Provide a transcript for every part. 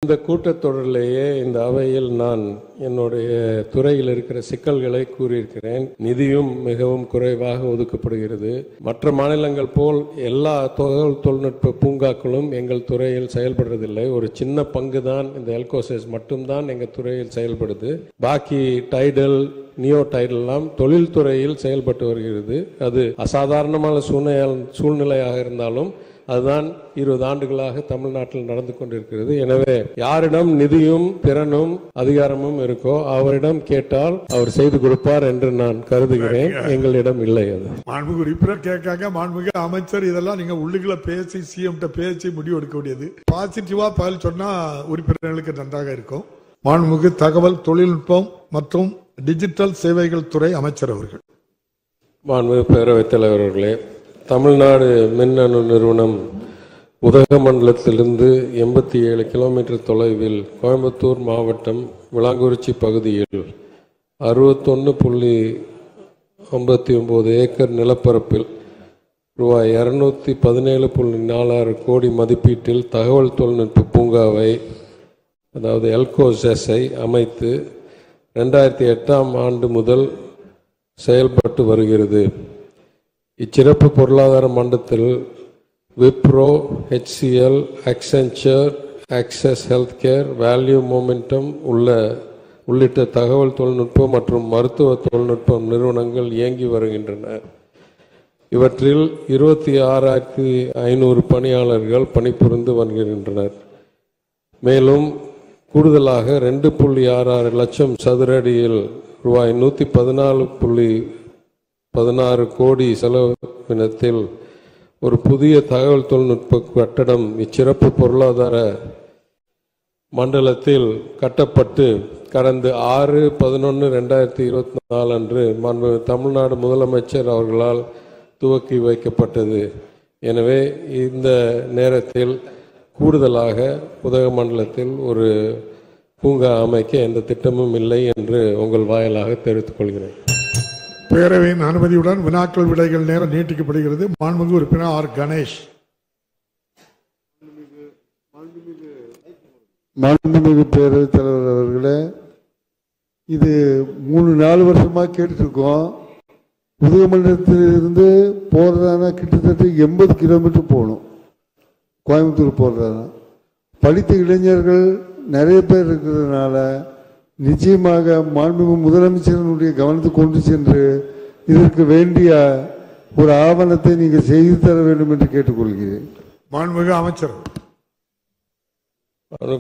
இந்த கூட்டத்தொடரிலேயே இந்த அவையில் நான் என்னுடைய துறையில் இருக்கிற சிக்கல்களை கூறியிருக்கிறேன். நிதியும் மிகவும் குறைவாக ஒதுக்கப்படுகிறது. மற்ற மாநிலங்கள் போல் எல்லா தகவல் தொழில்நுட்ப பூங்காக்களும் எங்கள் துறையில் செயல்படுறதில்லை. ஒரு சின்ன பங்கு தான் இந்த எல்கோசஸ் மட்டும்தான் எங்கள் துறையில் செயல்படுது. பாக்கி டைடல் நியோ டைடல்லாம் தொழில்துறையில் செயல்பட்டு வருகிறது. அது அசாதாரணமான சூழ்நிலையாக இருந்தாலும் அதுதான் 20 ஆண்டுகளாக தமிழ்நாட்டில் நடந்து கொண்டிருக்கிறது. எனவே யாரிடம் நிதியும் திறனும் அதிகாரமும் இருக்கோ அவரிடம் கேட்டால் அவர் செய்து கொடுப்பார் என்று நான் கருதுகிறேன். எங்களிடம் இல்லை. அது மாண்புமிகு உறுப்பினர் கேட்காங்க. மாண்புமிகு அமைச்சர் இதெல்லாம் நீங்க உள்ளுக்குள்ள பேசி சிஎம் பேசி முடிவு எடுக்க வேண்டியது. பாசிட்டிவா பதில் சொன்னா உறுப்பினர்களுக்கு நன்றாக இருக்கும். மாண்புமிகு தகவல் தொழில்நுட்பம் மற்றும் டிஜிட்டல் சேவைகள் துறை அமைச்சர் அவர்கள். மாண்புமிகு பேரவைத் தலைவர் அவர்களே, தமிழ்நாடு மின்னணு நிறுவனம் உதகமண்டலத்திலிருந்து 87 கிலோமீட்டர் தொலைவில் கோயம்புத்தூர் மாவட்டம் விளாங்குறிச்சி பகுதியில் 61.59 ஏக்கர் நிலப்பரப்பில் ரூபாய் 217.46 கோடி மதிப்பீட்டில் தகவல் தொழில்நுட்ப பூங்காவை, அதாவது எல்கோசஸை அமைத்து 2008ஆம் ஆண்டு முதல் செயல்பட்டு வருகிறது. இச்சிறப்பு பொருளாதார மண்டலத்தில் Wipro, HCL, Accenture, access health care, value momentum உள்ளிட்ட தகவல் தொழில்நுட்பம் மற்றும் மருத்துவ தொழில்நுட்பம் நிறுவனங்கள் இயங்கி வருகின்றன. இவற்றில் 26,500 பணியாளர்கள் பணிபுரிந்து வருகின்றனர். மேலும் கூடுதலாக 2.66 லட்சம் சதுர அடியில் ரூபாய் 114.16 கோடி செலவினத்தில் ஒரு புதிய தகவல் தொழில்நுட்ப கட்டடம் இச்சிறப்பு பொருளாதார மண்டலத்தில் கட்டப்பட்டு கடந்த 6/11/2024 அன்று தமிழ்நாடு முதலமைச்சர் அவர்களால் துவக்கி வைக்கப்பட்டது. எனவே இந்த நேரத்தில் கூடுதலாக உதகமண்டலத்தில் ஒரு பூங்கா அமைக்க எந்த திட்டமும் இல்லை என்று உங்கள் வாயிலாக தெரிவித்துக் கொள்கிறேன். பேரவையின் அனுமதியுடன் வினாக்கள் விடைகள் நேரம் நீட்டிக்கப்படுகிறது. மாண்புமிகு உறுப்பினர் ஆர். கணேஷ். மாண்புமிகு பேரவைத் தலைவர் அவர்களே, இது 3-4 வருஷமா கேட்டுட்டு இருக்கோம். உதகமண்டலத்திலிருந்து போறதானா கிட்டத்தட்ட 80 கிலோமீட்டர் போகணும். கோயம்புத்தூர் போறதானா படித்த இளைஞர்கள் நிறைய பேர் இருக்கிறதுனால நிச்சயமாக மாண்புமிகு முதலமைச்சரினுடைய கவனத்துக்கு கொண்டு சென்று இதற்கு வேண்டிய ஒரு ஆவணத்தை நீங்கள் செய்து தர வேண்டும் என்று கேட்டுக்கொள்கிறேன். மாண்புமிகு அமைச்சர்.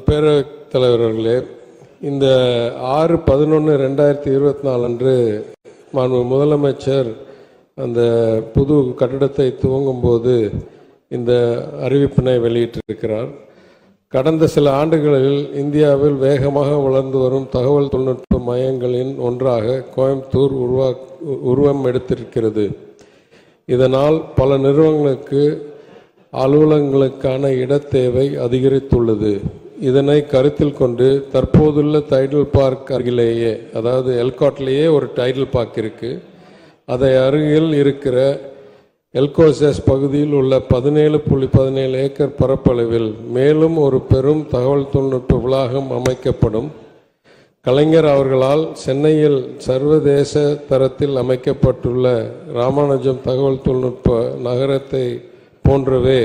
பேரவைத் தலைவர் அவர்களே, இந்த 6/11/2024 அன்று மாண்புமிகு முதலமைச்சர் அந்த புது கட்டடத்தை துவங்கும் போது இந்த அறிவிப்பினை வெளியிட்டிருக்கிறார். கடந்த சில ஆண்டுகளில் இந்தியாவில் வேகமாக வளர்ந்து வரும் தகவல் தொழில்நுட்ப மையங்களின் ஒன்றாக கோயம்புத்தூர் உருவம் எடுத்திருக்கிறது. இதனால் பல நிறுவனங்களுக்கு அலுவலகங்களுக்கான இடத்தேவை அதிகரித்துள்ளது. இதனை கருத்தில் கொண்டு தற்போதுள்ள டைடல் பார்க் அருகிலேயே, அதாவது எல்காட்லேயே ஒரு டைடல் பார்க் இருக்கு, அதை அருகில் இருக்கிற எல்கோசஸ் பகுதியில் உள்ள 17.17 ஏக்கர் பரப்பளவில் மேலும் ஒரு பெரும் தகவல் தொழில்நுட்ப வளாகம் அமைக்கப்படும். கலைஞர் அவர்களால் சென்னையில் சர்வதேச தரத்தில் அமைக்கப்பட்டுள்ள ராமானுஜம் தகவல் தொழில்நுட்ப நகரத்தை போன்றவே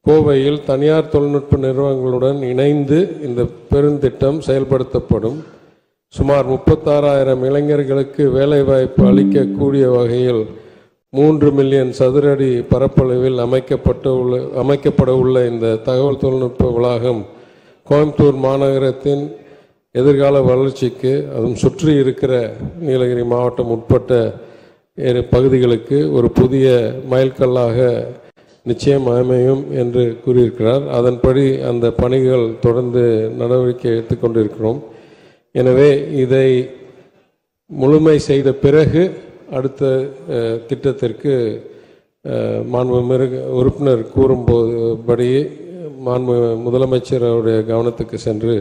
கோவையில் தனியார் தொழில்நுட்ப நிறுவனங்களுடன் இணைந்து இந்த பெருந்திட்டம் செயல்படுத்தப்படும். சுமார் 36,000 இளைஞர்களுக்கு வேலைவாய்ப்பு அளிக்கக்கூடிய வகையில் 3 மில்லியன் சதுர அடி பரப்பளவில் அமைக்கப்பட உள்ள இந்த தகவல் தொழில்நுட்ப வளாகம் கோயம்புத்தூர் மாநகரத்தின் எதிர்கால வளர்ச்சிக்கு, அதுவும் சுற்றி இருக்கிற நீலகிரி மாவட்டம் உட்பட்ட பகுதிகளுக்கு ஒரு புதிய மைல்கல்லாக நிச்சயம் அமையும் என்று கூறியிருக்கிறார். அதன்படி அந்த பணிகள் தொடர்ந்து நடவடிக்கை எடுத்துக்கொண்டிருக்கிறோம். எனவே இதை முழுமை செய்த பிறகு அடுத்த திட்டத்திற்கு மாண்புமிகு உறுப்பினர் கூறும்போதுபடி முதலமைச்சர் அவருடைய கவனத்துக்கு சென்று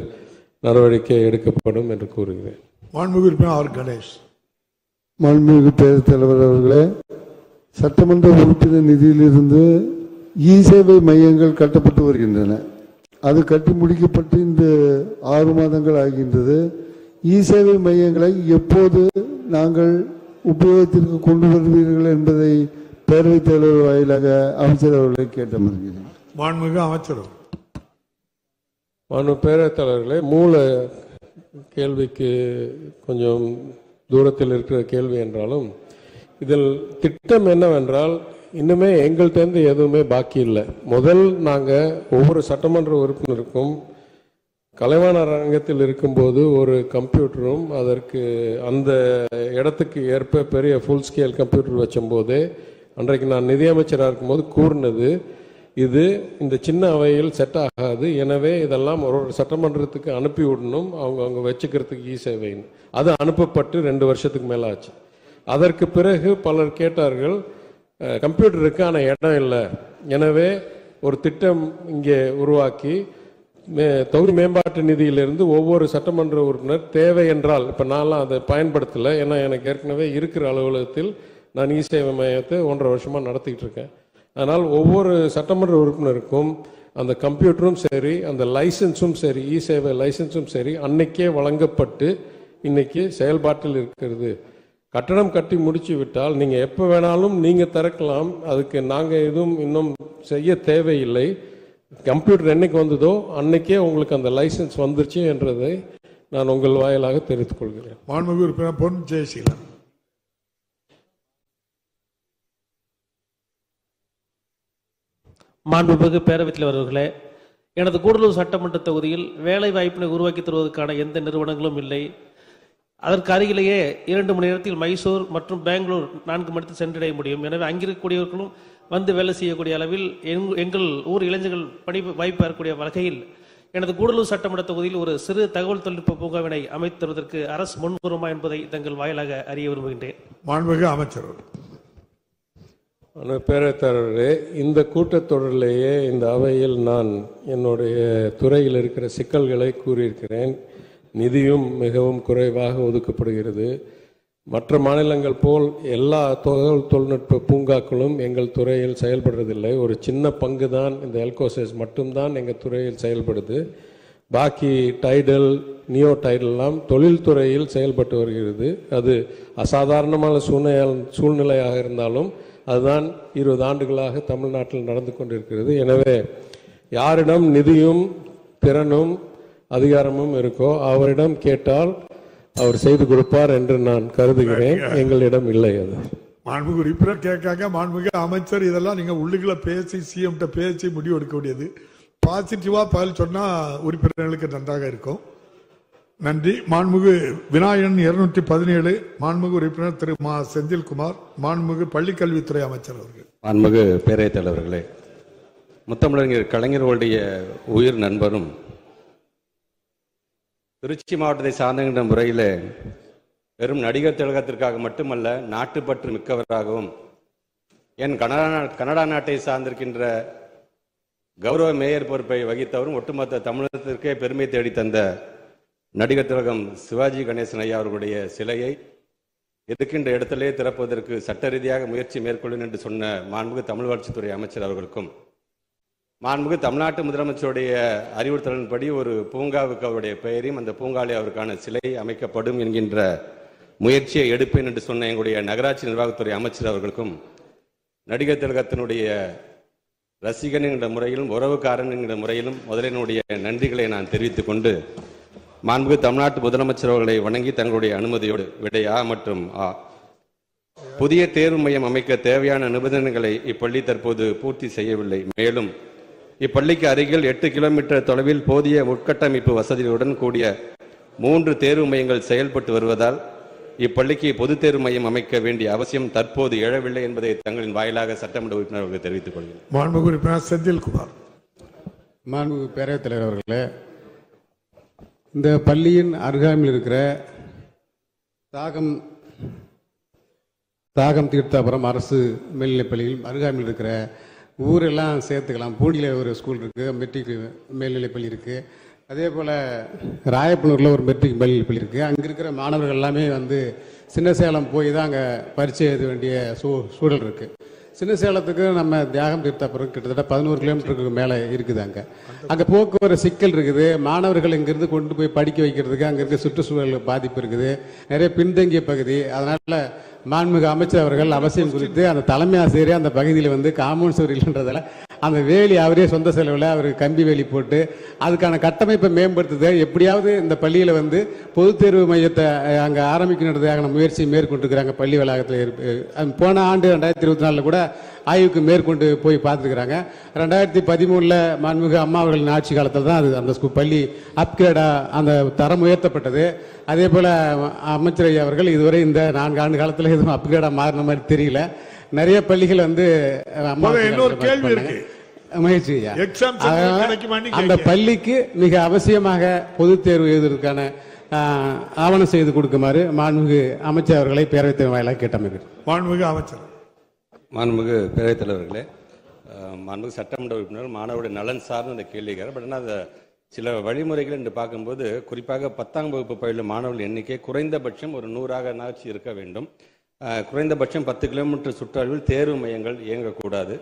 நடவடிக்கை எடுக்கப்படும் என்று கூறுகிறேன். மாண்புமிகு உறுப்பினர் ஆர். கணேஷ். மாண்புமிகு பேரவைத் தலைவர் அவர்களே, சட்டமன்ற உறுப்பினர் நிதியிலிருந்து இ சேவை மையங்கள் கட்டப்பட்டு வருகின்றன. அது கட்டி முடிக்கப்பட்டு இந்த 6 மாதங்கள் ஆகின்றது. இ சேவை மையங்களை எப்போது நாங்கள் உபயோகத்திற்கு கொண்டு வருவீர்கள் என்பதை பேரவைத் தலைவர் வாயிலாக அமைச்சர் அவர்களை கேட்ட மறுக்கிறேன். மாண்புமிகு அமைச்சர். பேரவைத் தலைவர்களே, மூல கேள்விக்கு கொஞ்சம் தூரத்தில் இருக்கிற கேள்வி என்றாலும் இதில் திட்டம் என்னவென்றால் இன்னுமே எங்கள்கிட்ட எதுவுமே பாக்கி இல்லை. முதல் நாங்கள் ஒவ்வொரு சட்டமன்ற உறுப்பினருக்கும் கலைவாணர் அரங்கத்தில் இருக்கும்போது ஒரு கம்ப்யூட்டரும் அதற்கு அந்த இடத்துக்கு ஏற்ப பெரிய ஃபுல் ஸ்கேல் கம்ப்யூட்டர் வச்சும்போது அன்றைக்கு நான் நிதியமைச்சராக இருக்கும்போது கூறினது, இது இந்த சின்ன அவையில் செட் ஆகாது, எனவே இதெல்லாம் ஒரு சட்டமன்றத்துக்கு அனுப்பி விடணும், அவங்க வச்சுக்கிறதுக்கு இ சேவைன்னு. அது அனுப்பப்பட்டு 2 வருஷத்துக்கு மேலே ஆச்சு. அதற்கு பிறகு பலர் கேட்டார்கள், கம்ப்யூட்டருக்கு ஆனால் இடம் இல்லை, எனவே ஒரு திட்டம் இங்கே உருவாக்கி தொகுதி மேம்பாட்டு நிதியிலிருந்து ஒவ்வொரு சட்டமன்ற உறுப்பினர் தேவை என்றால், இப்போ நான்லாம் அதை பயன்படுத்தலை, ஏன்னா எனக்கு ஏற்கனவே இருக்கிற அலுவலகத்தில் நான் இ சேவை மையத்தை 1.5 வருஷமாக நடத்திக்கிட்டு இருக்கேன். அதனால் ஒவ்வொரு சட்டமன்ற உறுப்பினருக்கும் அந்த கம்ப்யூட்டரும் சரி, அந்த லைசன்ஸும் சரி, இ சேவை லைசன்ஸும் சரி அன்னைக்கே வழங்கப்பட்டு இன்னைக்கு செயல்பாட்டில் இருக்கிறது. கட்டணம் கட்டி முடிச்சு விட்டால் நீங்கள் எப்போ வேணாலும் நீங்கள் திறக்கலாம், அதுக்கு நாங்கள் எதுவும் இன்னும் செய்ய தேவையில்லை. கம்ப்யூட்டர் என்னைக்கு வந்ததோ அன்னைக்கே உங்களுக்கு அந்த லைசன்ஸ் வந்துருச்சு என்றதை நான் உங்கள் வாயிலாக தெரிவித்துக் கொள்கிறேன். மாண்புமிகு உறுப்பினர் பொன் ஜெயசீலன். மாண்புமிகு பேரவைத் தலைவர் அவர்களே, எனது கூடலூர் சட்டமன்ற தொகுதியில் வேலை வாய்ப்பினை உருவாக்கி தருவதற்கான எந்த நிறுவனங்களும் இல்லை. அதற்கு அருகிலேயே 2 மணி நேரத்தில் மைசூர் மற்றும் பெங்களூர் 4 மணி நேரத்தில் சென்றடைய முடியும். எனவே அங்கிருக்கக்கூடியவர்களும் வந்து வேலை செய்யக்கூடிய அளவில் எங்கள் ஊர் இளைஞர்கள் பணி வாய்ப்பு பெறக்கூடிய வகையில் எனது கூடலூர் சட்டமன்ற தொகுதியில் ஒரு சிறு தகவல் தொழில்நுட்ப பூங்காவினை அமைத்து தருவதற்கு அரசு முன்வருமா என்பதை தங்கள் வாயிலாக அறிய விரும்புகின்றேன். மாண்புமிகு அமைச்சர். பேரவைத் தலைவரே, இந்த கூட்டத்தொடரிலேயே இந்த அவையில் நான் என்னுடைய துறையில் இருக்கிற சிக்கல்களை கூறியிருக்கிறேன். நிதியும் மிகவும் குறைவாக ஒதுக்கப்படுகிறது. மற்ற மாநிலங்கள் போல் எல்லா தகவல் தொழில்நுட்ப பூங்காக்களும் எங்கள் துறையில் செயல்படுறதில்லை. ஒரு சின்ன பங்கு தான் இந்த எல்கோசஸ் மட்டும்தான் எங்கள் துறையில் செயல்படுது. பாக்கி டைடல், நியோ டைடல்லாம் தொழில்துறையில் செயல்பட்டு வருகிறது. அது அசாதாரணமான சூழ்நிலையாக இருந்தாலும் அதுதான் 20 ஆண்டுகளாக தமிழ்நாட்டில் நடந்து கொண்டிருக்கிறது. எனவே யாரிடம் நிதியும் திறனும் அதிகாரமும் இருக்கோ அவரிடம் கேட்டால் அவர் செய்து கொடுப்பார் என்று நான் கருதுகிறேன். எங்களிடம் இல்லை. அது மாண்புமிகு உறுப்பினர் கேட்காங்க. மாண்புமிகு அமைச்சர் இதெல்லாம் நீங்க உள்ளுக்குள்ள பேசி சிஎம் பேசி முடிவு எடுக்க வேண்டியது. பாசிட்டிவா பதில் சொன்னா உறுப்பினர்களுக்கு நன்றாக இருக்கும். நன்றி. மாண்புமிகு விநாயகன் 217 மாண்புமிகு உறுப்பினர் திரு மா செந்தில்குமார், மாண்புமிகு பள்ளிக்கல்வித்துறை அமைச்சர் அவர்கள். மாண்புமிகு பேரவைத் தலைவர்களே, முத்தமிழறிஞர் கலைஞர்களுடைய உயிர் நண்பரும் திருச்சி மாவட்டத்தை சார்ந்த முறையில் வெறும் நடிகர் திலகத்திற்காக மட்டுமல்ல, நாட்டுப்பற்று மிக்கவராகவும் என் கனடா நாட்டை சார்ந்திருக்கின்ற கௌரவ மேயர் பொறுப்பை வகித்தவரும் ஒட்டுமொத்த தமிழகத்திற்கே பெருமை தேடி தந்த நடிகர் திலகம் சிவாஜி கணேசன் ஐயா அவர்களுடைய சிலையை இருக்கின்ற இடத்திலே திறப்பதற்கு சட்ட ரீதியாக முயற்சி மேற்கொள்ளும் என்று சொன்ன மாண்புமிகு தமிழ் வளர்ச்சித்துறை அமைச்சர் அவர்களுக்கும், மாண்புமிகு தமிழ்நாட்டு முதலமைச்சருடைய அறிவுறுத்தலின்படி ஒரு பூங்காவுக்கு அவருடைய பெயரையும் அந்த பூங்காவில் அவருக்கான சிலை அமைக்கப்படும் என்கின்ற முயற்சியை எடுப்பேன் என்று சொன்ன எங்களுடைய நகராட்சி நிர்வாகத்துறை அமைச்சர் அவர்களுக்கும், நடிகர் திலகத்தினுடைய ரசிகன் என்கிற முறையிலும் உறவுக்காரன் என்கிற முறையிலும் முதலினுடைய நன்றிகளை நான் தெரிவித்துக் கொண்டு, மாண்புமிகு தமிழ்நாட்டு முதலமைச்சர் அவர்களை வணங்கி தங்களுடைய அனுமதியோடு விடை ஆ மற்றும் ஆ, புதிய தேர்வு மையம் அமைக்க தேவையான நிபந்தனைகளை இப்பள்ளி தற்போது பூர்த்தி செய்யவில்லை. மேலும் இப்பள்ளிக்கு அருகில் 8 கிலோமீட்டர் தொலைவில் போதிய உட்கட்டமைப்பு வசதிகளுடன் கூடிய 3 தேர்வு மையங்கள் செயல்பட்டு வருவதால் இப்பள்ளிக்கு பொது தேர்வு மையம் அமைக்க வேண்டிய அவசியம் தற்போது எழவில்லை என்பதை தங்களின் வாயிலாக சட்டமன்ற உறுப்பினர்களுக்கு தெரிவித்துக் கொள்கிறேன். மாண்புமிகு உறுப்பினர் செந்தில்குமார். மாண்புமிகு பேரவைத் தலைவர் அவர்களே, இந்த பள்ளியின் அருகாமையில் இருக்கிற தாகம் தீர்த்தாபுரம் அரசு மேல்நிலைப்பள்ளியில் அருகாமையில் இருக்கிற ஊரெல்லாம் சேர்த்துக்கலாம். பூண்டியில் ஒரு ஸ்கூல் இருக்குது, மெட்ரிக் மேல்நிலைப்பள்ளி இருக்குது. அதே போல் ராயப்பனூரில் ஒரு மெட்ரிக் மேல்நிலைப்பள்ளி இருக்குது. அங்கே இருக்கிற மாணவர்கள் எல்லாமே சின்ன சேலம் போய் தான் அங்கே பரீட்சை எழுத வேண்டிய சூழல் இருக்குது. சின்ன சேலத்துக்கு நம்ம தியாகம் தீர்த்தாப்புறம் கிட்டத்தட்ட 11 கிலோமீட்டருக்கு மேலே இருக்குது. அங்கே போக்குவரத்து சிக்கல் இருக்குது. மாணவர்கள் இங்கிருந்து கொண்டு போய் படிக்க வைக்கிறதுக்கு அங்கே இருக்க சுற்றுச்சூழல் பாதிப்பு இருக்குது. நிறைய பின்தங்கிய பகுதி. அதனால் மாண்புமிகு அமைச்சர் அவர்கள் அவசியம் குறித்து அந்த தலைமை ஆசிரியர் அந்த பகுதியில் வந்து காம்பவுண்ட் சுவர் இல்லைன்றதால அந்த வேலி அவரே சொந்த செலவில் அவர் கம்பி வேலி போட்டு அதுக்கான கட்டமைப்பை மேம்படுத்துது. எப்படியாவது இந்த பள்ளியில் வந்து பொதுத் தேர்வு மையத்தை அங்கே ஆரம்பிக்கணுன்றதுக்கான முயற்சி மேற்கொண்டிருக்கிறாங்க. பள்ளி வளாகத்தில் போன ஆண்டு 2024 கூட ஆய்வுக்கு மேற்கொண்டு போய் பார்த்துருக்குறாங்க. 2013 மாண்புமிகு அம்மா அவர்களின் ஆட்சி காலத்தில் தான் அது அந்த பள்ளி அப்கிரேடாக அந்த தரம் உயர்த்தப்பட்டது. அதே போல் அமைச்சர் ஐயா அவர்கள் இதுவரை இந்த 4 ஆண்டு காலத்தில் எதுவும் அப்கிரேடாக மாறின மாதிரி தெரியல. நிறைய பள்ளிகள் வந்து முயற்சி அந்த பள்ளிக்கு மிக அவசியமாக பொதுத் தேர்வு எழுதுவதற்கான ஆவணம் செய்து கொடுக்குமாறு மாண்புமிகு அமைச்சர் அவர்களை பேரவைத் தலைவர் வாயிலாக கேட்டமைக்கிறேன். மாண்புமிகு அமைச்சர். மாண்புமிகு பேரவைத் தலைவர்களே, மாண்புமிகு சட்டமன்ற உறுப்பினர் மாணவருடைய நலன் சார்ந்த அந்த கேள்விக்கார பட் ஆனால் அந்த சில வழிமுறைகள் என்று பார்க்கும்போது குறிப்பாக 10ஆம் வகுப்பு பயிலும் மாணவர்கள் எண்ணிக்கை குறைந்தபட்சம் ஒரு 100ஆக இருக்க வேண்டும். குறைந்தபட்சம் 10 கிலோமீட்டர் சுற்றளவில் தேர்வு மையங்கள் இயங்கக்கூடாது.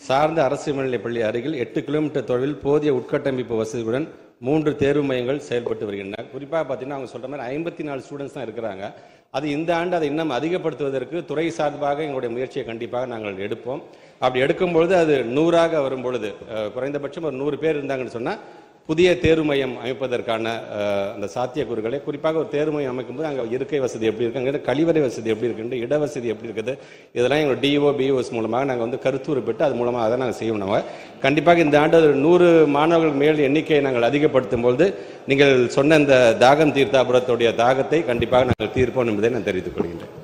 சார்ந்த அரசு மேல்நிலைப் பள்ளி அருகில் 8 கிலோமீட்டர் தொலைவில் போதிய உட்கட்டமைப்பு வசதியுடன் 3 தேர்வு மையங்கள் செயல்பட்டு வருகின்றன. குறிப்பாக பார்த்தீங்கன்னா அவங்க சொல்ற மாதிரி 54 ஸ்டூடெண்ட்ஸ் தான் இருக்கிறாங்க. அது இந்த ஆண்டு அதை இன்னும் அதிகப்படுத்துவதற்கு துறை சார்பாக எங்களுடைய முயற்சியை கண்டிப்பாக நாங்கள் எடுப்போம். அப்படி எடுக்கும்பொழுது அது 100ஆக வரும்பொழுது குறைந்தபட்சம் ஒரு 100 பேர் இருந்தாங்கன்னு சொன்னால் புதிய தேர்வு மையம் அமைப்பதற்கான அந்த சாத்தியக்கூறுகளை குறிப்பாக ஒரு தேர்வு மையம் அமைக்கும்போது அங்கே இருக்கை வசதி எப்படி இருக்குங்க, கழிவறை வசதி எப்படி இருக்குது, இட வசதி எப்படி இருக்குது, இதெல்லாம் எங்கள் டிஓ பிஓஎஸ் மூலமாக நாங்கள் வந்து கருத்துரு பெற்று அது மூலமாக அதை நாங்கள் செய்யணும். நம்ம கண்டிப்பாக இந்த ஆண்டு 100 மாணவர்கள் மேல் எண்ணிக்கையை நாங்கள் அதிகப்படுத்தும் பொழுது நீங்கள் சொன்ன இந்த தாகம் தீர்த்தாபுரத்துடைய தாகத்தை கண்டிப்பாக நாங்கள் தீர்ப்போம் என்பதை நான் தெரிவித்துக் கொள்கின்றேன்.